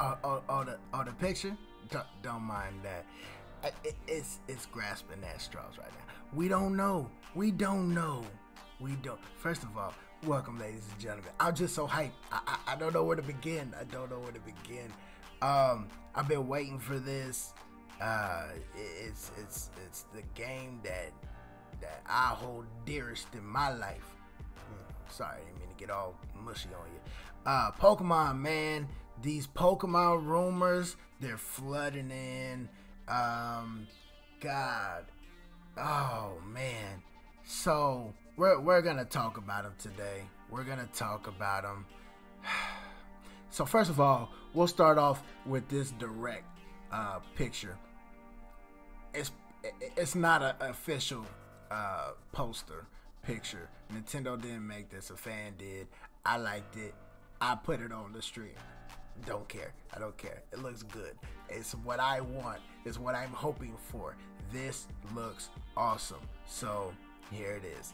The picture. Don't mind that. It's grasping at straws right now. We don't know. We don't. First of all, welcome, ladies and gentlemen. I'm just so hyped. I don't know where to begin. I've been waiting for this. It's the game that I hold dearest in my life. Sorry, I didn't mean to get all mushy on you. Pokemon, man. These Pokemon rumors, they're flooding in. God. Oh, man. So, we're gonna talk about them today. So, first of all, we'll start off with this direct picture. It's not an official poster picture. Nintendo didn't make this. A fan did. I liked it. I put it on the stream. Don't care. I don't care. It looks good. It's what I want. It's what I'm hoping for. This looks awesome. So here it is.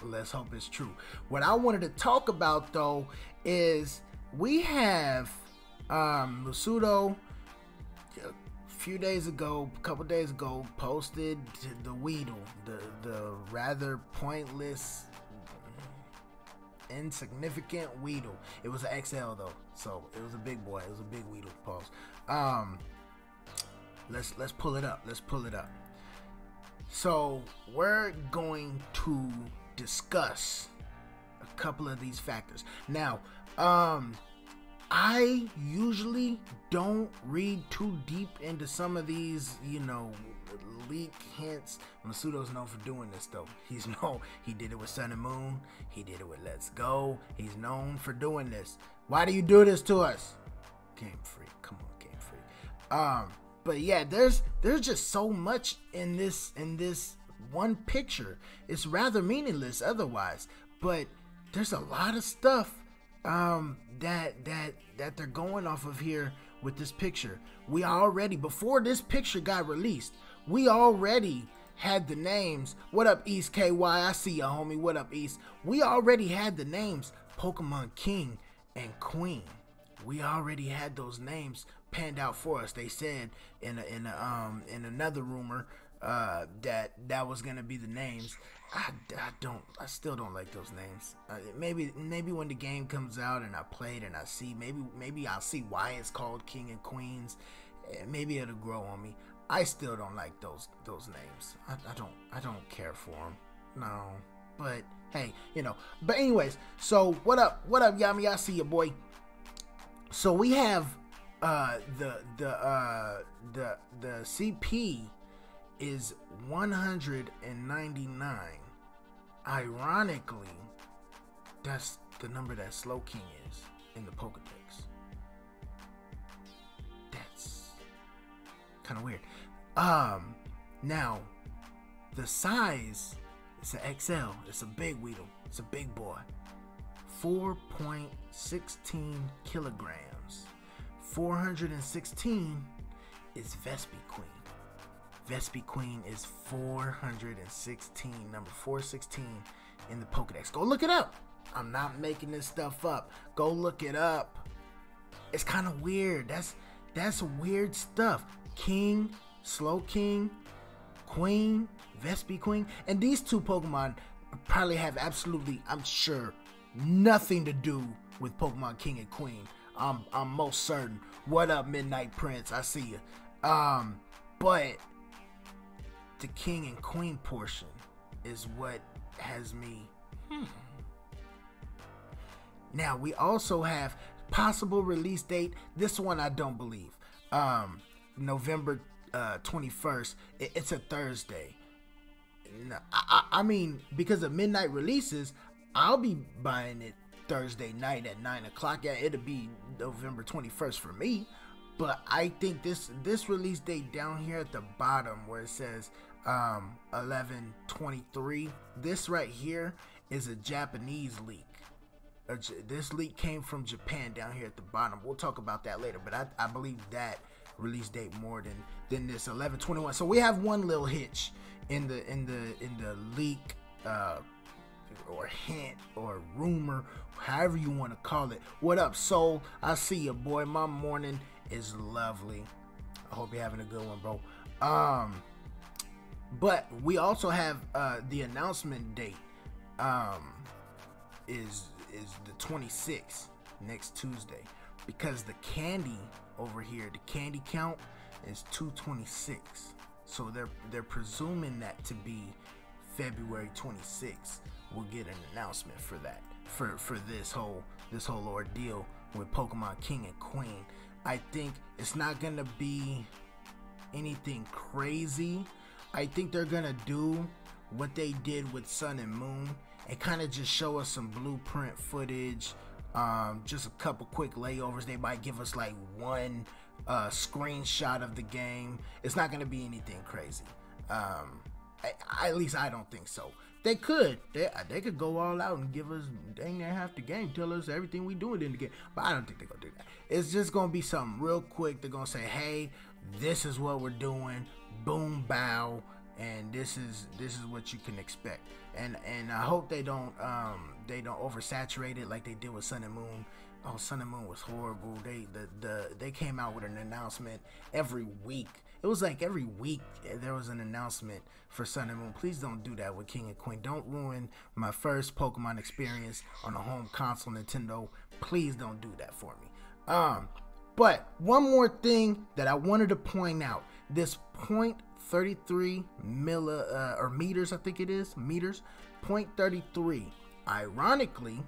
Let's hope it's true. What I wanted to talk about though is we have Musudo a couple days ago, posted the Weedle, the rather pointless, insignificant Weedle. It was an XL though, so it was a big boy. It was a big Weedle post. Let's pull it up. So we're going to discuss a couple of these factors. Now, I usually don't read too deep into some of these, leak hints. Masudo's known for doing this though. He did it with Sun and Moon. He did it with Let's Go. He's known for doing this. Why do you do this to us? Game Freak. Come on, Game Freak. But yeah, there's just so much in this one picture. It's rather meaningless otherwise, but there's a lot of stuff that they're going off of here with this picture. We already, before this picture got released, we already had the names. What up, East KY? I see ya, homie. What up, East? We already had the names Pokemon King and Queen. We already had those names panned out for us. They said in another rumor that was gonna be the names. I still don't like those names. Maybe when the game comes out and I play it and I see, maybe I'll see why it's called King and Queens. Maybe it'll grow on me. I still don't like those names. I don't care for them. No, but hey, But anyways, so what up, Yami? I see you, boy. So we have the CP is 199. Ironically, that's the number that Slow King is in the Pokedex. That's kind of weird. Now the size, it's an XL. It's a big Weedle. It's a big boy. 4.16 kilograms. 416 is Vespi Queen. Vespi Queen is 416, number 416 in the Pokedex. Go look it up. I'm not making this stuff up. Go look it up. It's kind of weird. That's weird stuff. King, Slow King, Queen, Vespi Queen, and these two Pokemon probably have absolutely, I'm sure, nothing to do with Pokemon King and Queen. I'm most certain. What up, Midnight Prince? I see you. But the King and Queen portion is what has me. Now we also have possible release date. This one I don't believe. November 21st. It's a Thursday. I mean, because of midnight releases, I'll be buying it Thursday night at 9 o'clock. Yeah, it'll be November 21st for me. But I think this release date down here at the bottom where it says 11/23, this right here is a Japanese leak. This leak came from Japan down here at the bottom. We'll talk about that later, but I believe that release date more than this 11/21. So we have one little hitch in the leak or hint or rumor, however you want to call it. What up, Soul? I see you, boy. My morning is lovely. I hope you're having a good one, bro. But we also have the announcement date is the 26th, next Tuesday, because the candy over here, the candy count is 226. So they're presuming that to be February 26th. We'll get an announcement for that, for this whole ordeal with Pokemon King and Queen. I think it's not gonna be anything crazy. I think they're gonna do what they did with Sun and Moon and kind of just show us some blueprint footage, just a couple quick layovers. They might give us like one screenshot of the game. It's not gonna be anything crazy. At least I don't think so. They could go all out and give us dang near half the game, tell us everything we doing in the game, but I don't think they're gonna do that. It's just gonna be something real quick. They're gonna say, hey, this is what we're doing, boom, bow, and this is what you can expect. And I hope they don't oversaturate it like they did with Sun and Moon. Oh, Sun and Moon was horrible. They came out with an announcement every week. It was like every week there was an announcement for Sun and Moon. Please don't do that with King and Queen. Don't ruin my first Pokemon experience on a home console, Nintendo. Please don't do that for me. But one more thing that I wanted to point out: this 0.33 meters, I think it is meters, 0.33. Ironically,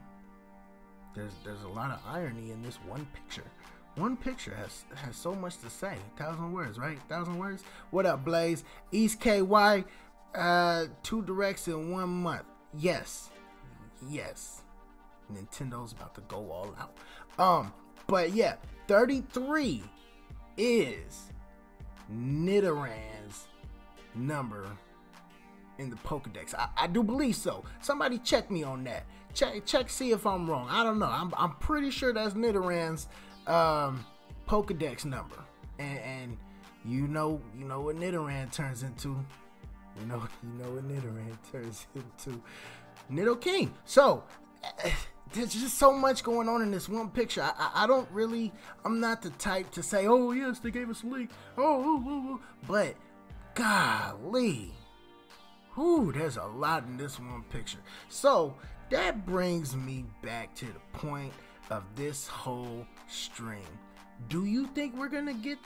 there's a lot of irony in this one picture. One picture has so much to say. 1,000 words, right? 1,000 words. What up, Blaze? East KY, 2 directs in 1 month. Yes. Nintendo's about to go all out. But yeah, 33 is Nidorann's number in the Pokedex. I do believe so. Somebody check me on that. Check, see if I'm wrong. I don't know. I'm pretty sure that's Nidorann's Pokedex number, and you know what Nidoran turns into. You know what Nidoran turns into. Nidoking. So there's just so much going on in this one picture. I'm not the type to say, oh yes, they gave us a leak. But golly, there's a lot in this one picture. So that brings me back to the point of this whole stream. Do you think we're gonna get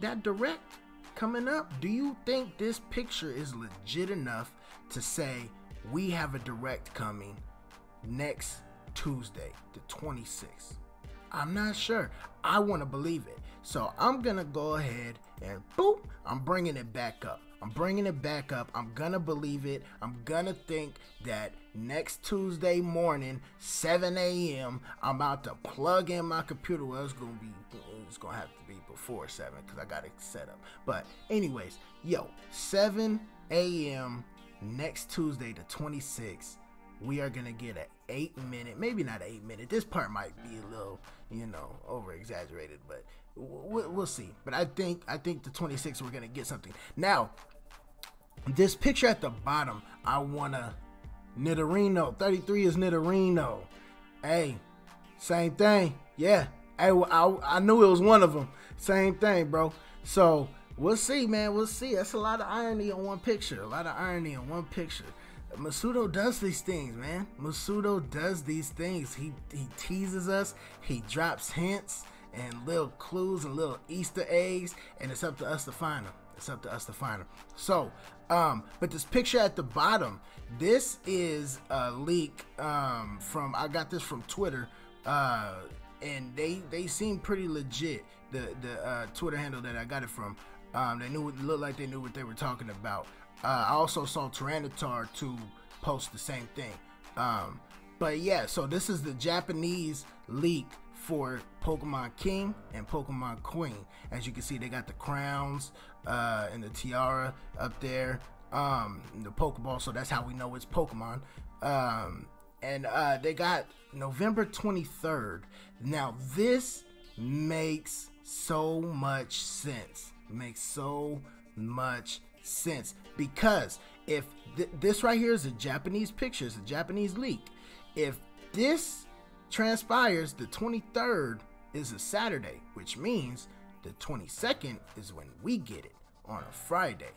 that direct coming up? Do you think this picture is legit enough to say we have a direct coming next Tuesday, the 26th? I'm not sure. I want to believe it. So I'm gonna go ahead and boop, I'm bringing it back up. I'm gonna believe it. I'm gonna think that next Tuesday morning, 7 a.m., I'm about to plug in my computer. Well, it's gonna have to be before 7 because I got it set up. But anyways, 7 a.m. next Tuesday, the 26th, we are gonna get an 8-minute, maybe not 8-minute. This part might be a little, over exaggerated, but we'll see. But I think the 26th we're gonna get something. Now, this picture at the bottom, I wanna Nidorino. 33 is Nidorino. Hey, same thing. Yeah. Hey, I knew it was one of them. Same thing, bro. So we'll see, man. We'll see. That's a lot of irony on one picture. Masudo does these things, man. Masudo does these things. He teases us. He drops hints and little clues and little Easter eggs, and it's up to us to find them. So, but this picture at the bottom, this is a leak I got this from Twitter, and they seem pretty legit. The Twitter handle that I got it from, it looked like they knew what they were talking about. I also saw Tyranitar to post the same thing. But yeah, so this is the Japanese leak for Pokemon King and Pokemon Queen. As you can see, they got the crowns and the tiara up there, the Pokeball, so that's how we know it's Pokemon. And they got November 23rd. Now this makes so much sense. Because if this right here is a Japanese picture, it's a Japanese leak. If this transpires, the 23rd is a Saturday, which means the 22nd is when we get it on a Friday.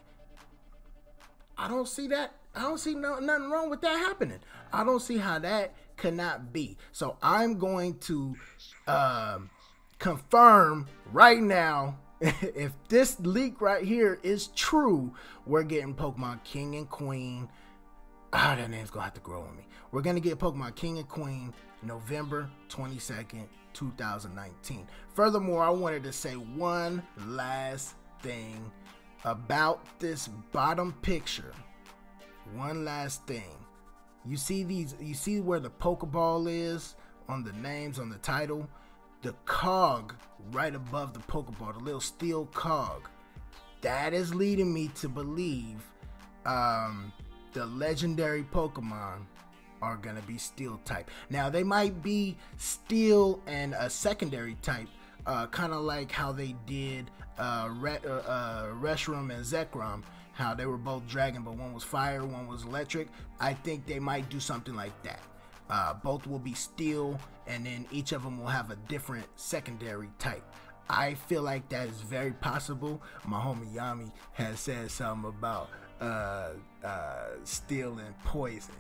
I don't see that. I don't see nothing wrong with that happening. I don't see how that cannot be. So I'm going to confirm right now, if this leak right here is true, we're getting Pokemon King and Queen. That name's gonna have to grow on me. We're gonna get Pokemon King and Queen November 22nd, 2019. Furthermore, I wanted to say one last thing about this bottom picture. One last thing. You see where the Pokeball is on the names, on the title? The cog right above the Pokeball, the little steel cog. That is leading me to believe the legendary Pokemon are gonna be steel type. Now they might be steel and a secondary type, kind of like how they did Reshiram and Zekrom, how they were both dragon, but one was fire, one was electric. I think they might do something like that. Both will be steel, and then each of them will have a different secondary type. I feel like that is very possible. My homie Yami has said something about steel and poison.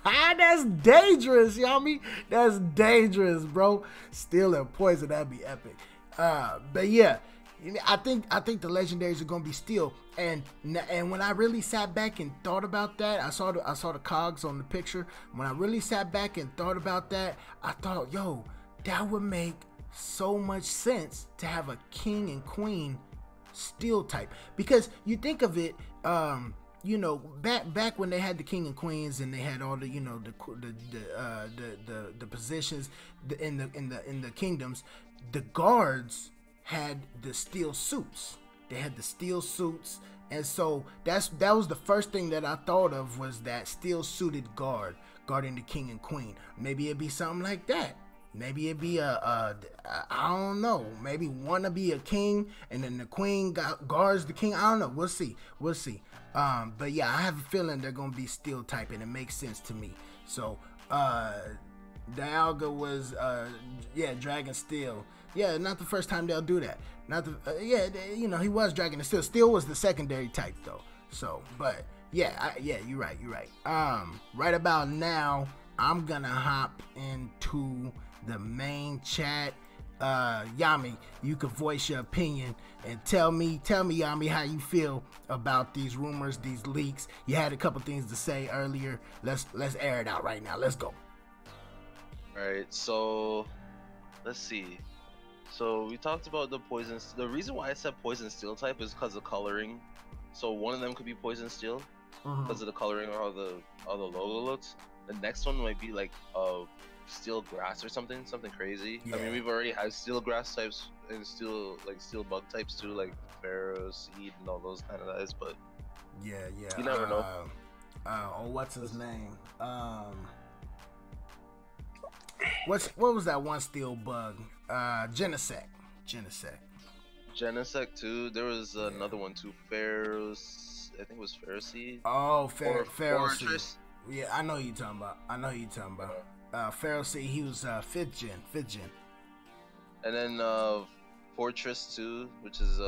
That's dangerous, Yami. That's dangerous, bro. Steel and poison, that'd be epic. But yeah, I think the legendaries are gonna be steel. And when I really sat back and thought about that, I saw the cogs on the picture. When I really sat back and thought about that, I thought, yo, that would make so much sense to have a king and queen steel type. Because you think of it, you know, back when they had the king and queens and they had all the, you know, the positions in the kingdoms, the guards had the steel suits. They had the steel suits, and so that was the first thing that I thought of, was that steel suited guard guarding the king and queen. Maybe it'd be something like that. Maybe it'd be I don't know. Maybe one to be a king, and then the queen guards the king. I don't know. We'll see. But yeah, I have a feeling they're gonna be steel type, and it makes sense to me. So Dialga was Dragon Steel. Yeah, not the first time they'll do that. Not the you know, he was Dragon Steel. Steel was the secondary type though. So, but yeah, you're right. Right about now, I'm gonna hop into the main chat. Yami, you can voice your opinion and tell me, Yami, how you feel about these rumors, these leaks. You had a couple things to say earlier. Let's air it out right now. Let's go. All right, so let's see. So we talked about the poison. The reason why I said poison steel type is because of coloring. So one of them could be poison steel because of the coloring or how the logo looks. The next one might be like steel grass or something crazy. Yeah. I mean, we've already had steel grass types and steel bug types too, like Pharaoh seed and all those kind of guys. But yeah, you never know. What's his name? What was that one steel bug? Genesect too. There was another one too. Pharaoh's, I think it was Pharaoh seed. Oh, Pharaoh seed. Yeah, I know who you're talking about. Pharaoh seed. He was fifth gen. And then Fortress 2, which is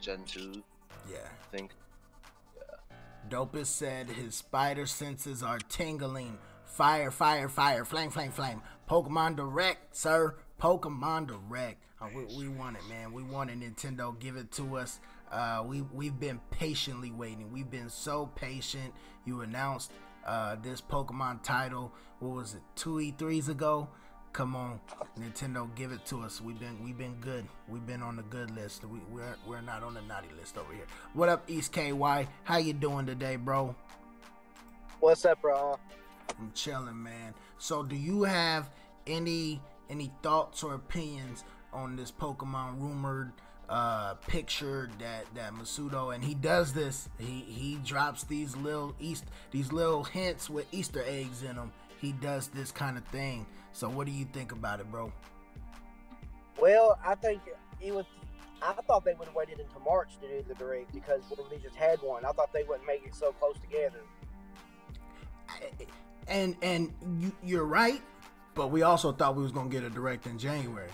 Gen 2. Yeah, I think. Yeah. Dopest said his spider senses are tingling. Fire, flame. Pokemon Direct, sir. Pokemon Direct. We want it, man. We want it, Nintendo. Give it to us. We've been patiently waiting. We've been so patient. You announced this Pokemon title, what was it, 2 E3s ago? Come on, Nintendo, give it to us. We've been good. We've been on the good list. We're not on the naughty list over here. What up, East KY? How you doing today, bro? What's up, bro? I'm chilling, man. So do you have any thoughts or opinions on this Pokemon rumored picture that Masudo, and he does this, he drops these little hints with Easter eggs in them. He does this kind of thing. So what do you think about it, bro? Well, I I thought they would have waited until March to do the direct because we just had one. I thought they wouldn't make it so close together. And you're right, but we also thought we was gonna get a direct in January.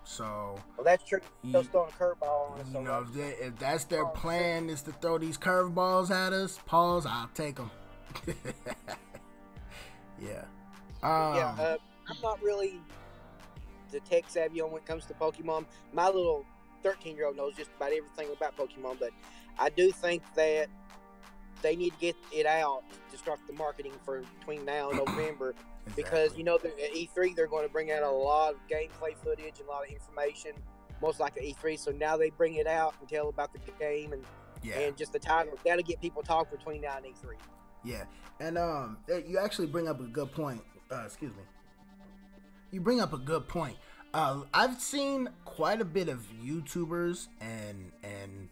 So well, that's true. They'll throw a curveball on us. You know, if that's their plan is to throw these curveballs at us, pause. I'll take them. Yeah. I'm not really the tech savvy on when it comes to Pokemon. My little 13-year-old knows just about everything about Pokemon, but I do think that they need to get it out to start the marketing for between now and November. Exactly. Because, you know, at E3, they're going to bring out a lot of gameplay footage and a lot of information, most likely E3. So now they bring it out and tell about the game and just the title. That'll get people talking between now and E3. Yeah. And you actually bring up a good point. Excuse me. You bring up a good point. I've seen quite a bit of YouTubers and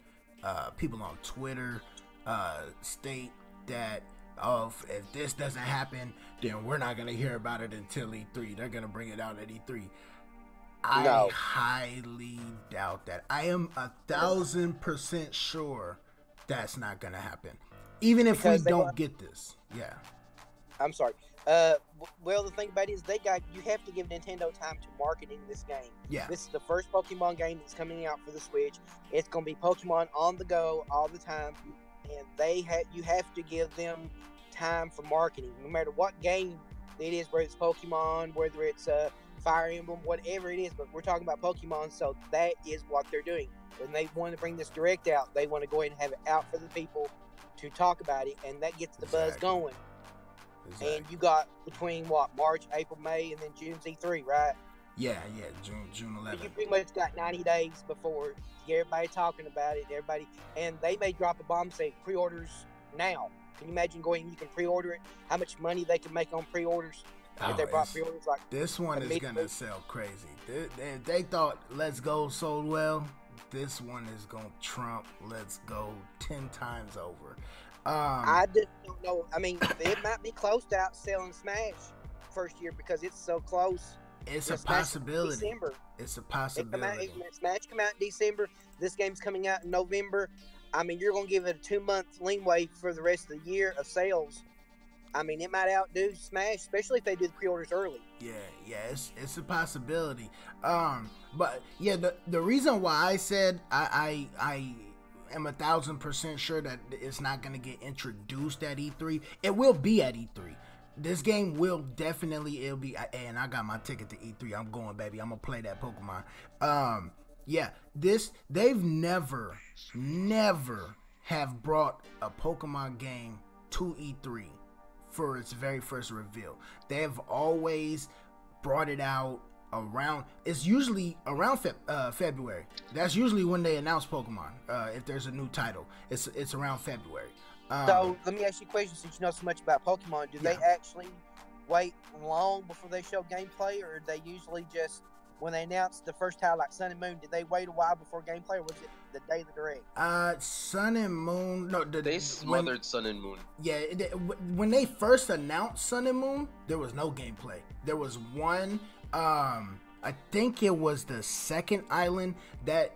people on Twitter state that, if this doesn't happen, then we're not going to hear about it until E3. They're going to bring it out at E3. I highly doubt that. I am 1,000% sure that's not going to happen. Even if we don't get this. Yeah. I'm sorry. Well, the thing about it is you have to give Nintendo time to marketing this game. Yeah. This is the first Pokemon game that's coming out for the Switch. It's going to be Pokemon on the go all the time. And you have to give them time for marketing, no matter what game it is, whether it's Pokemon, whether it's Fire Emblem, whatever it is. But we're talking about Pokemon, so that is what they're doing. When they want to bring this direct out, they want to go ahead and have it out for the people to talk about it, and that gets the buzz going. Exactly. And you got between March, April, May, and then June's E3, right? Yeah, June 11th. So you pretty much got 90 days before to get everybody talking about it. And they may drop a bomb say pre-orders now. Can you imagine you can pre-order it? How much money they can make on pre-orders if they brought pre-orders like this one is gonna sell crazy. They thought Let's Go sold well. This one is gonna trump Let's Go 10 times over. I just don't know. I mean, it might be close to outselling Smash first year because it's so close. It's a possibility. It's a possibility. Smash come out in December. This game's coming out in November. I mean, you're going to give it a 2-month leeway for the rest of the year of sales. I mean, it might outdo Smash, especially if they do the pre-orders early. Yeah, it's a possibility. But yeah, the reason why I said I am 1,000% sure that it's not going to get introduced at E3. It will be at E3. This game will definitely, it'll be, and I got my ticket to E3. I'm going, baby. I'm going to play that Pokemon. Yeah, they've never have brought a Pokemon game to E3 for its very first reveal. They have always brought it out it's usually around February. That's usually when they announce Pokemon. If there's a new title, it's around February. So let me ask you a question, since you know so much about Pokemon. Do they actually wait long before they show gameplay, or they usually just, when they announce the first title like Sun and Moon, did they wait a while before gameplay, or was it the day of the direct? Sun and Moon, no. They smothered Sun and Moon. Yeah, when they first announced Sun and Moon, there was no gameplay. There was one, I think it was the second island, that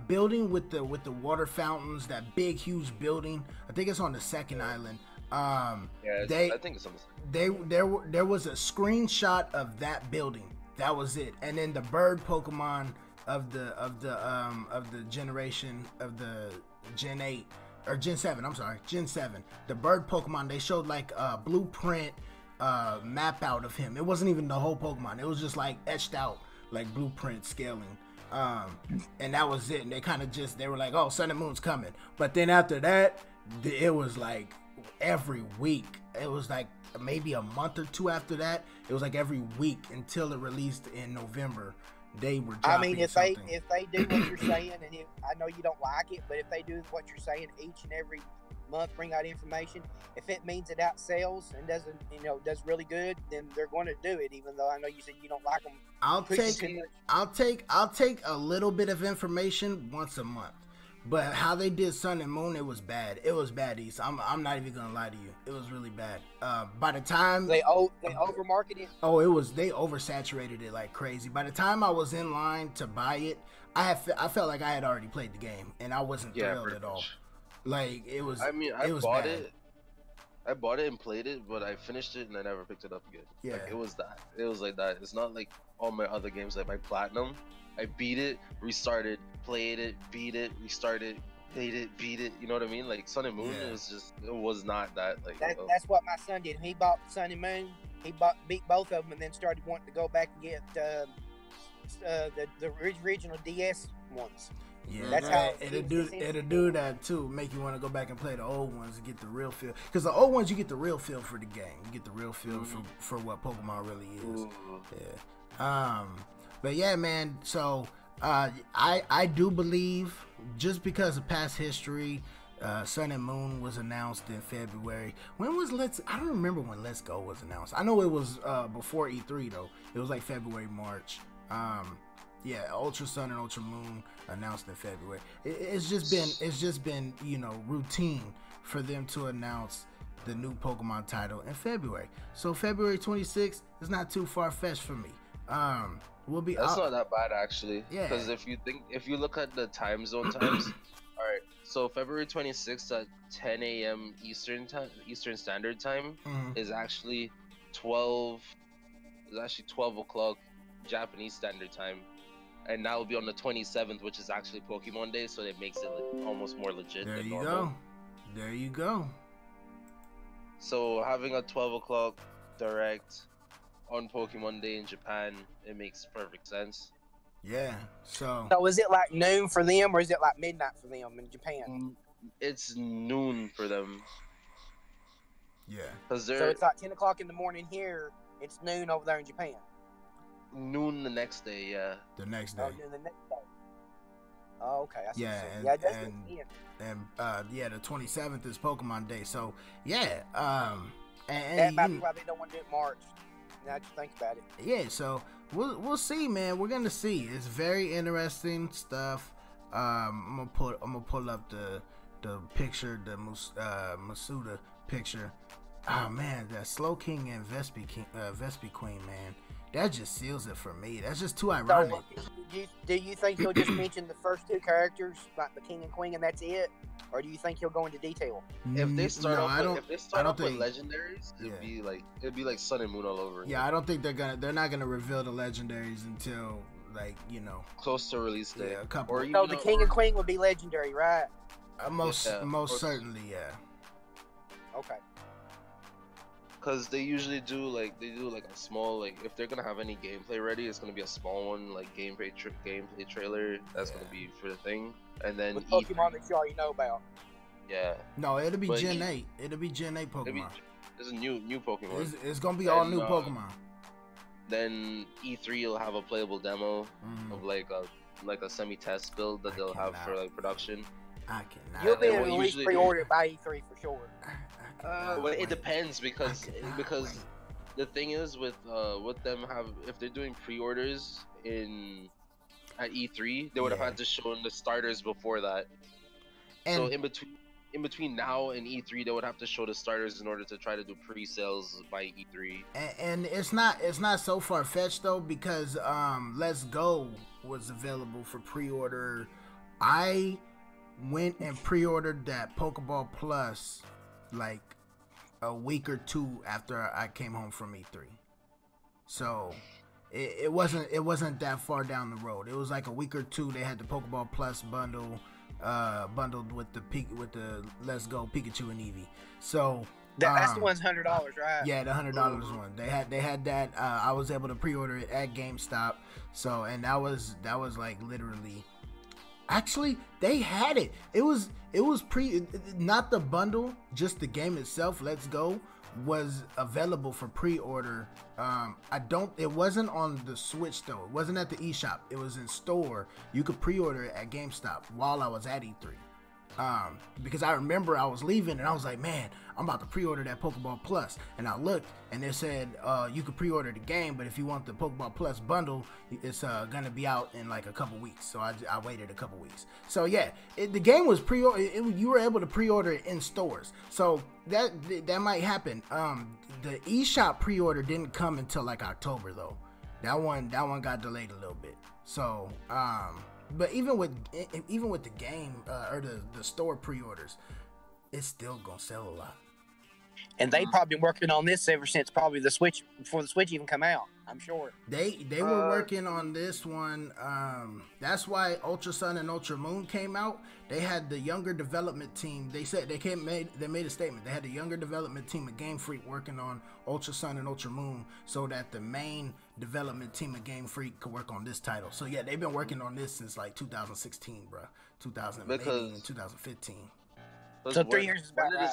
building with the water fountains, that big huge building. I think it's on the second island. I think it's on the second. There was a screenshot of that building. That was it. And then the bird Pokemon of the generation of the Gen 8 or Gen 7. I'm sorry, Gen 7. The bird Pokemon, they showed like a blueprint map out of him. It wasn't even the whole Pokemon. It was just like etched out, like blueprint scaling. And that was it. And they were like, oh, Sun and Moon's coming. But then after that, it was like every week. It was like maybe a month or two after that. It was like every week until it released in November. They were dropping. I mean, if they do what you're saying, and I know you don't like it, but if they do what you're saying each and every month, bring out information, if it means it outsells and does really good, then they're going to do it. Even though I know you said you don't like them. I'll take a little bit of information once a month. But how they did Sun and Moon, it was bad. It was bad, East. I'm not even gonna lie to you. It was really bad. By the time They over marketed. oh, it was they oversaturated it like crazy. By the time I was in line to buy it, I felt like I had already played the game, and I wasn't thrilled at all. Like it was. I mean, it was bought bad. it. I bought it and played it, but I finished it and I never picked it up again. Yeah. Like, it was that. It was like that. It's not like all my other games, like my Platinum. I beat it, restarted, played it, beat it, restarted, played it, beat it. You know what I mean? Like Sun and Moon, it was not that. Like That's what my son did. He bought Sun and Moon. He beat both of them, and then started wanting to go back and get the original DS ones. Yeah, that's how it'll do that too. Make you want to go back and play the old ones and get the real feel. Because the old ones, you get the real feel for the game. You get the real feel for what Pokemon really is. Yeah. But yeah, man. So I do believe, just because of past history, Sun and Moon was announced in February. When was I don't remember when Let's Go was announced. I know it was before E3 though. It was like February, March. Yeah, Ultra Sun and Ultra Moon announced in February. It's just been routine for them to announce the new Pokemon title in February. So February 26th is not too far fetched for me. We'll be. That's not that bad actually. Yeah. Because if you look at the time zone times, all right. So February 26th at 10 a.m. Eastern Standard Time is actually 12 o'clock Japanese Standard Time. And that will be on the 27th, which is actually Pokemon Day, so it makes it almost more legit than normal. There you go. So having a 12 o'clock direct on Pokemon Day in Japan, it makes perfect sense. Yeah. So is it like noon for them, or is it like midnight for them in Japan? It's noon for them. Yeah. So it's like 10 o'clock in the morning here. It's noon over there in Japan. Noon the next day, yeah. The next day. Oh, noon the next day. Oh, okay. I see. Yeah, the 27th is Pokemon Day. So yeah, that might be why they don't want to do it in March. Now that you think about it. Yeah, so we'll see, man. We're gonna see. It's very interesting stuff. I'm gonna pull up the picture, the Masuda picture. Oh man, that Slow King and Vespi Queen, man. That just seals it for me. That's just too ironic. So, do you think he'll just mention the first two characters, like the King and Queen, and that's it? Or do you think he'll go into detail? If they start off with legendaries, it'd be like Sun and Moon all over. Yeah, I don't think they're not gonna reveal the legendaries until close to release day. Yeah, a couple. So the King and Queen would be legendary, right? Most certainly, yeah. Okay. Because they usually do a small, if they're gonna have any gameplay ready, it's gonna be a small one, like gameplay trailer. That's gonna be for the thing, and then with Pokemon that you already know about. Yeah. No, it'll be Gen 8. It'll be Gen 8 Pokemon. It's a new Pokemon. It's gonna be all new Pokemon. Then E3 will have a playable demo of like a semi-test build that they'll have for production. I cannot. You'll be able to at least pre-order it by E3 for sure. Well, it depends because the thing is with them if they're doing pre-orders at E3, they would have had to show the starters before that. And so in between now and E3, they would have to show the starters in order to try to do pre-sales by E3. And it's not so far-fetched though, because Let's Go was available for pre-order. I went and pre-ordered that Pokeball Plus like a week or two after I came home from E3. So it wasn't that far down the road. It was like a week or two. They had the Pokeball Plus bundled with the Let's Go Pikachu and Eevee. So that's the one's $100, right? Yeah, the $100 one. They had that. I was able to pre-order it at GameStop. So and that was like literally. Actually, they had it. It was not the bundle, just the game itself. Let's Go was available for pre-order. It wasn't on the Switch though. It wasn't at the eShop. It was in store. You could pre-order it at GameStop while I was at E3. Because I remember I was leaving and I was like, man, I'm about to pre-order that Pokeball Plus. And I looked and it said you could pre-order the game, but if you want the Pokeball Plus bundle, it's gonna be out in like a couple weeks. So I waited a couple weeks. So yeah, the game was you were able to pre-order it in stores. So that might happen. The eShop pre-order didn't come until like October though. That one got delayed a little bit. So but even with the game or the store pre-orders, it's still gonna sell a lot. And they probably been working on this ever since probably the Switch, before the Switch even come out, I'm sure. They were working on this one. That's why Ultra Sun and Ultra Moon came out. They had the younger development team. They said they made a statement. They had the younger development team of Game Freak working on Ultra Sun and Ultra Moon, so that the main development team of Game Freak could work on this title. So yeah, they've been working on this since like 2016, bro. 2015. So 3 years is about right.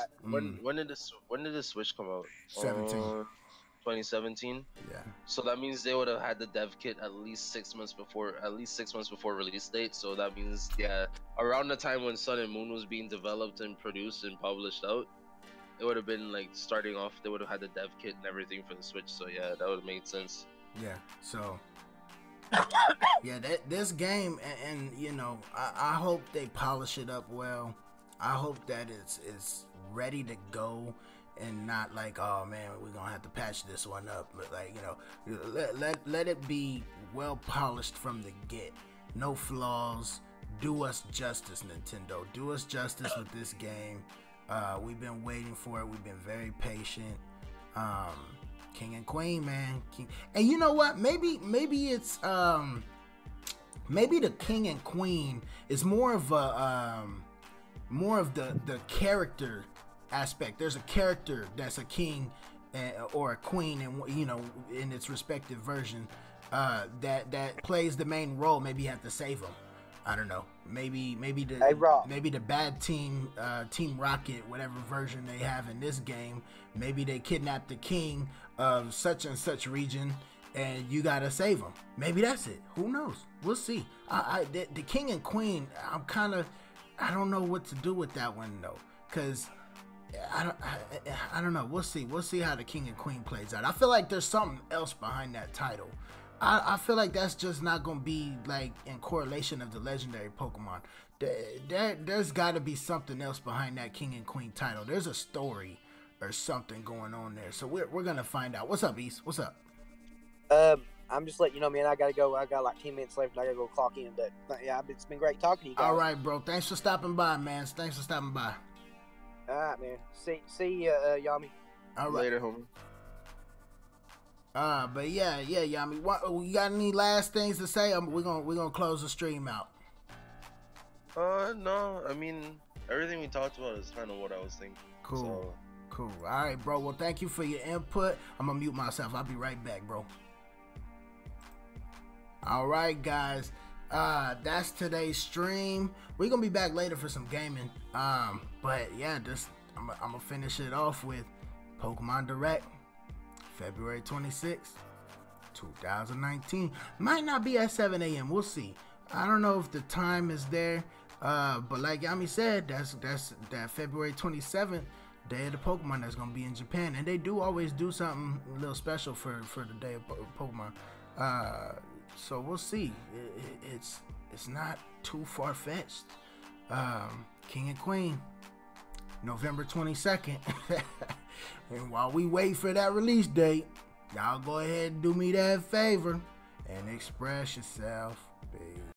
When did the Switch come out? 17. 2017. Yeah. So that means they would have had the dev kit at least 6 months before release date. So that means, yeah, around the time when Sun and Moon was being developed and produced and published out, it would have been like starting off. They would have had the dev kit and everything for the Switch. So yeah, that would have made sense. Yeah. So yeah, this game, and you know, I hope they polish it up well. I hope that it's ready to go and not like, oh man, we're gonna have to patch this one up. But like, you know, let it be well polished from the get. No flaws. Do us justice, Nintendo. Do us justice with this game. We've been waiting for it. We've been very patient. King and Queen, man. And you know what? Maybe it's maybe the King and Queen is more of the character aspect. There's a character that's a king or a queen, and you know, in its respective version, that plays the main role. Maybe you have to save them. I don't know. Maybe the bad team, Team Rocket, whatever version they have in this game, maybe they kidnap the king of such and such region, and you gotta save them. Maybe that's it. Who knows? We'll see. The King and Queen, I don't know what to do with that one though, cause I don't know. We'll see. We'll see how the King and Queen plays out. I feel like there's something else behind that title. I feel like that's just not gonna be like in correlation of the legendary Pokemon. There's got to be something else behind that King and Queen title. There's a story or something going on there. So we're gonna find out. What's up, East? What's up? I'm just letting you know, man. I gotta go. I got like 10 minutes left, and I gotta go clock in. But yeah, it's been great talking to you guys. All right, bro. Thanks for stopping by, man. Thanks for stopping by. All right, man. See ya, Yami. All right. Later, homie. But yeah, Yami. You got any last things to say? We're gonna close the stream out. No. I mean, everything we talked about is kind of what I was thinking. Cool. So. Cool. All right, bro. Well, thank you for your input. I'm gonna mute myself. I'll be right back, bro. All right, guys. That's today's stream. We're gonna be back later for some gaming. But yeah, I'm gonna finish it off with Pokemon Direct, February 26th, 2019. Might not be at 7 a.m. We'll see. I don't know if the time is there. But like Yami said, that's that February 27th. Day of the Pokemon that's gonna be in Japan, and they do always do something a little special for the Day of Pokemon. So we'll see. It's not too far fetched. King and Queen, November 22nd. And while we wait for that release date, y'all go ahead and do me that favor and express yourself.